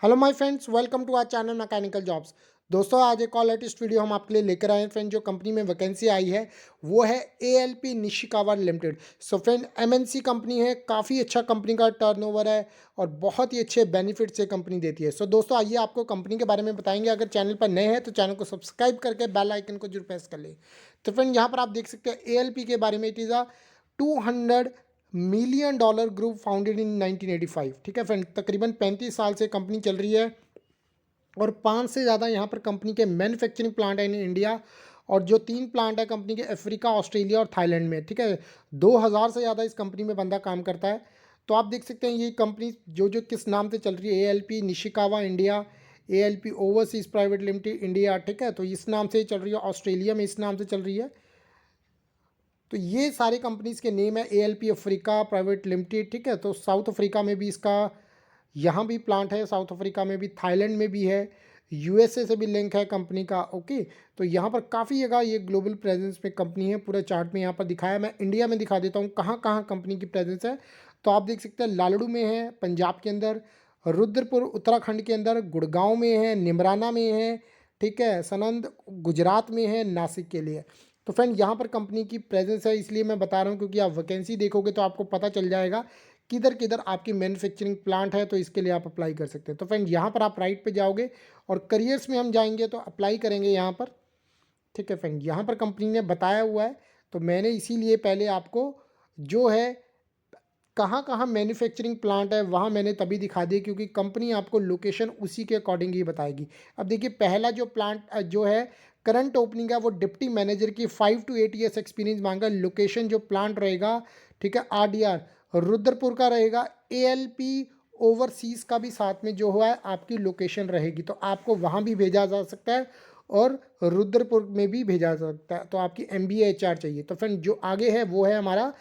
Hello my friends, welcome to our channel mechanical jobs. दोस्तों, आज एक और लेटेस्ट वीडियो हम आपके लिए लेकर आए हैं। फ्रेंड, जो कंपनी में वैकेंसी आई है वो है ALP Nishikawa limited. So friend, MNC company है, काफ़ी अच्छा कंपनी का टर्नओवर है और बहुत ही अच्छे बेनिफिट से कंपनी देती है। सो दोस्तों, आइए आपको कंपनी के बारे में बताएंगे। अगर चैनल पर नए हैं तो चैनल को सब्सक्राइब करके बेल आइकन को जरूर प्रेस कर लें। तो फ्रेंड, यहाँ पर आप देख सकते हैं एएलपी के बारे में। It is a 200 million dollar group founded in 1985। ठीक है फ्रेंड, तकरीबन 35 साल से कंपनी चल रही है और 5 से ज़्यादा यहाँ पर कंपनी के मैन्युफैक्चरिंग प्लांट है इन इंडिया। और जो 3 प्लांट है कंपनी के अफ्रीका, ऑस्ट्रेलिया और थाईलैंड में। ठीक है, 2000 से ज़्यादा इस कंपनी में बंदा काम करता है। तो आप देख सकते हैं ये कंपनी जो जो किस नाम से चल रही है, ALP Nishikawa India, ALP overseas private limited India. ठीक है, तो इस नाम से ही चल रही है। ऑस्ट्रेलिया में इस नाम से चल रही है। तो ये सारे कंपनीज के नेम है। ALP Africa private limited. ठीक है, तो साउथ अफ्रीका में भी इसका यहाँ भी प्लांट है, साउथ अफ्रीका में भी, थाईलैंड में भी है, यूएसए से भी लिंक है कंपनी का। ओके, तो यहाँ पर काफ़ी जगह ये ग्लोबल प्रेजेंस में कंपनी है। पूरा चार्ट में यहाँ पर दिखाया। मैं इंडिया में दिखा देता हूँ कहाँ कहाँ कंपनी की प्रेजेंस है। तो आप देख सकते हैं लालड़ू में है पंजाब के अंदर, रुद्रपुर उत्तराखंड के अंदर, गुड़गांव में है, निमराना में है, ठीक है, सनंद गुजरात में है, नासिक के लिए। तो फ्रेंड, यहाँ पर कंपनी की प्रेजेंस है, इसलिए मैं बता रहा हूँ क्योंकि आप वैकेंसी देखोगे तो आपको पता चल जाएगा किधर किधर आपकी मैन्युफैक्चरिंग प्लांट है। तो इसके लिए आप अप्लाई कर सकते हैं। तो फ्रेंड, यहाँ पर आप राइट पे जाओगे और करियर्स में हम जाएंगे तो अप्लाई करेंगे यहाँ पर। ठीक है फ्रेंड, यहाँ पर कंपनी ने बताया हुआ है, तो मैंने इसीलिए पहले आपको जो है कहाँ कहाँ मैन्युफैक्चरिंग प्लांट है वहाँ मैंने तभी दिखा दिया, क्योंकि कंपनी आपको लोकेशन उसी के अकॉर्डिंग ही बताएगी। अब देखिए, पहला जो प्लांट जो है करंट ओपनिंग है वो डिप्टी मैनेजर की 5 to 8 ईयर्स एक्सपीरियंस मांगा। लोकेशन जो प्लांट रहेगा, ठीक है, आरडीआर रुद्रपुर का रहेगा। एएलपी ओवरसीज़ का भी साथ में जो हुआ है आपकी लोकेशन रहेगी, तो आपको वहाँ भी भेजा जा सकता है और रुद्रपुर में भी भेजा जा सकता है। तो आपकी एमबीए एचआर चाहिए। तो फ्रेंड, जो आगे है वो है हमारा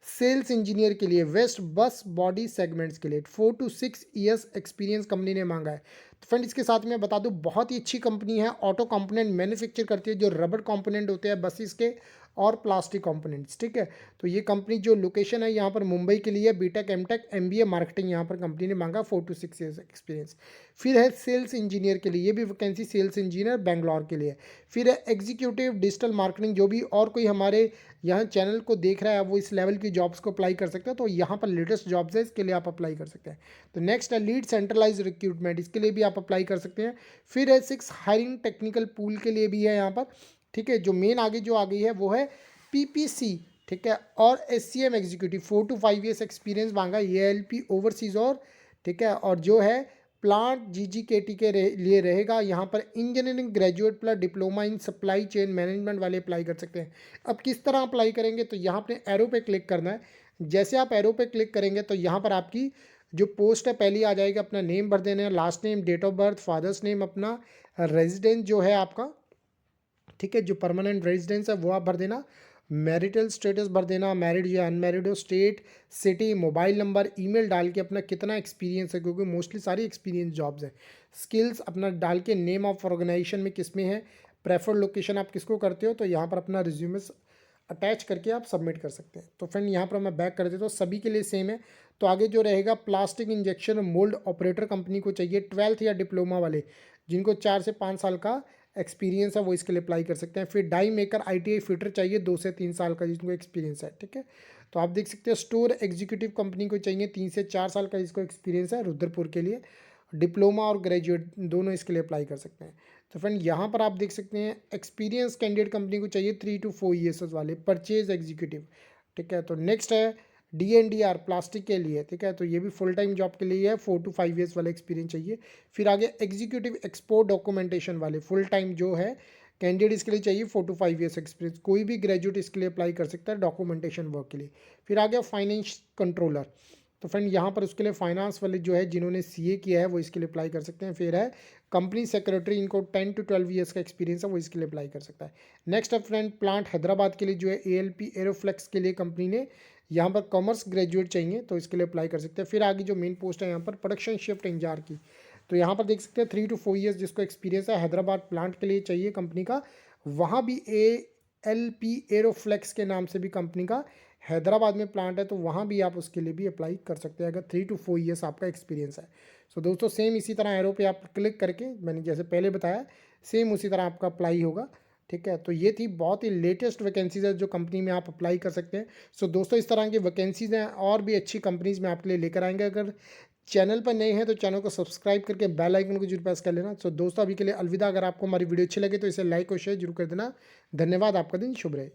सेल्स इंजीनियर के लिए, वेस्ट बस बॉडी सेगमेंट्स के लिए 4 to 6 ईयर्स एक्सपीरियंस कंपनी ने मांगा है। तो फ्रेंड, इसके साथ में बता दूं, बहुत ही अच्छी कंपनी है। ऑटो कंपोनेंट मैन्युफैक्चर करती है, जो रबर कंपोनेंट होते हैं बसेस के और प्लास्टिक कंपोनेंट्स। ठीक है, तो ये कंपनी जो लोकेशन है यहाँ पर मुंबई के लिए, बीटेक एमटेक एमबीए मार्केटिंग यहाँ पर कंपनी ने मांगा 4 to 6 ईयर्स एक्सपीरियंस। फिर है सेल्स इंजीनियर के लिए, ये भी वैकेंसी सेल्स इंजीनियर बेंगलोर के लिए। फिर है एग्जीक्यूटिव डिजिटल मार्केटिंग। जो भी और कोई हमारे यहाँ चैनल को देख रहा है वो इस लेवल की जॉब्स को अप्लाई कर सकते हैं, तो यहाँ पर लेटेस्ट जॉब्स है, इसके लिए आप अप्लाई कर सकते हैं। तो नेक्स्ट है लीड सेंट्रलाइज रिक्रूटमेंट, इसके लिए भी आप अप्लाई कर सकते हैं। फिर है 6 हायरिंग टेक्निकल पूल के लिए भी है यहाँ पर। ठीक है, जो मेन आगे जो आ गई है वो है पीपीसी। ठीक है, और SCM executive 4 to 5 years experience मांगा, ये एलपी ओवरसीज और, ठीक है, और जो है प्लांट जीजीकेटी के लिए रहेगा। यहाँ पर engineering graduate plus diploma in supply chain management वाले अप्लाई कर सकते हैं। अब किस तरह अप्लाई करेंगे, तो यहाँ अपने एरो पे क्लिक करना है। जैसे आप एरो पे क्लिक करेंगे तो यहाँ पर आपकी जो पोस्ट है पहली आ जाएगी। अपना नेम भर देना है, last name, date of birth, father's name, अपना रेजिडेंस जो है आपका, ठीक है, जो परमानेंट रेजिडेंस है वो आप भर देना। मैरिटल स्टेटस भर देना, मैरिड या अनमैरिड हो, state, city, mobile number, email डाल के अपना कितना एक्सपीरियंस है, क्योंकि मोस्टली सारी एक्सपीरियंस जॉब्स है। स्किल्स अपना डाल के, नेम ऑफ ऑर्गेनाइजेशन में किस में है, प्रेफर्ड लोकेशन आप किसको करते हो, तो यहाँ पर अपना रिज्यूमे अटैच करके आप सबमिट कर सकते हैं। तो फ्रेंड, यहाँ पर मैं बैक कर देता हूँ, सभी के लिए सेम है। तो आगे जो रहेगा, plastic injection mould operator company को चाहिए 12th या डिप्लोमा वाले, जिनको 4 से 5 साल का एक्सपीरियंस है, वो इसके लिए अप्लाई कर सकते हैं। फिर डाई मेकर आईटीआई फिटर चाहिए 2 से 3 साल का, जिनको एक्सपीरियंस है। ठीक है, तो आप देख सकते हैं स्टोर एग्जीक्यूटिव कंपनी को चाहिए 3 से 4 साल का, जिसको एक्सपीरियंस है, रुद्रपुर के लिए। डिप्लोमा और ग्रेजुएट दोनों इसके लिए अप्लाई कर सकते हैं। तो फ्रेंड, यहाँ पर आप देख सकते हैं एक्सपीरियंस कैंडिडेट कंपनी को चाहिए 3 to 4 ईयर्स वाले, परचेज एग्जीक्यूटिव। ठीक है, तो नेक्स्ट है डीएनडीआर प्लास्टिक के लिए। ठीक है, तो ये भी फुल टाइम जॉब के लिए है, 4 to 5 ईयर्स वाला एक्सपीरियंस चाहिए। फिर आगे एग्जीक्यूटिव एक्सपोर्ट डॉक्यूमेंटेशन वाले फुल टाइम जो है कैंडिडेट, इसके लिए चाहिए 4 to 5 ईयर्स एक्सपीरियंस। कोई भी ग्रेजुएट इसके लिए अप्लाई कर सकता है डॉक्यूमेंटेशन वर्क के लिए। फिर आगे फाइनेंस कंट्रोलर। तो फ्रेंड, यहाँ पर उसके लिए फाइनेंस वाले जो है जिन्होंने सीए किया है वो इसके लिए अप्लाई कर सकते हैं। फिर है कंपनी सेक्रेटरी, इनको 10 to 12 ईयर्स का एक्सपीरियंस है, वो इसके लिए अप्लाई कर सकता है। नेक्स्ट है फ्रेंड प्लांट हैदराबाद के लिए जो है एएलपी एरोफ्लेक्स के लिए कंपनी ने यहाँ पर कॉमर्स ग्रेजुएट चाहिए, तो इसके लिए अप्लाई कर सकते हैं। फिर आगे जो मेन पोस्ट है यहाँ पर प्रोडक्शन शिफ्ट इंचार्ज की, तो यहाँ पर देख सकते हैं 3 to 4 ईयर्स जिसको एक्सपीरियंस है, हैदराबाद प्लांट के लिए चाहिए कंपनी का। वहाँ भी एएलपी एरोफ्लेक्स के नाम से भी कंपनी का हैदराबाद में प्लांट है तो वहाँ भी आप उसके लिए भी अप्लाई कर सकते हैं अगर 3 to 4 ईयर्स आपका एक्सपीरियंस है। सो दोस्तों सेम इसी तरह एरो पे आप क्लिक करके मैंने जैसे पहले बताया सेम उसी तरह आपका अप्लाई होगा। ठीक है, तो ये थी बहुत ही लेटेस्ट वैकेंसीज है जो कंपनी में आप अप्लाई कर सकते हैं। सो दोस्तों इस तरह की वैकेंसीज हैं और भी अच्छी कंपनीज में आपके लिए लेकर आएंगे। अगर चैनल पर नए हैं तो चैनल को सब्सक्राइब करके बेल आइकन को जरूर प्रेस कर लेना। सो दोस्तों अभी के लिए अलविदा। अगर आपको हमारी वीडियो अच्छी लगे तो इसे लाइक और शेयर जरूर कर देना। धन्यवाद, आपका दिन शुभ रहे।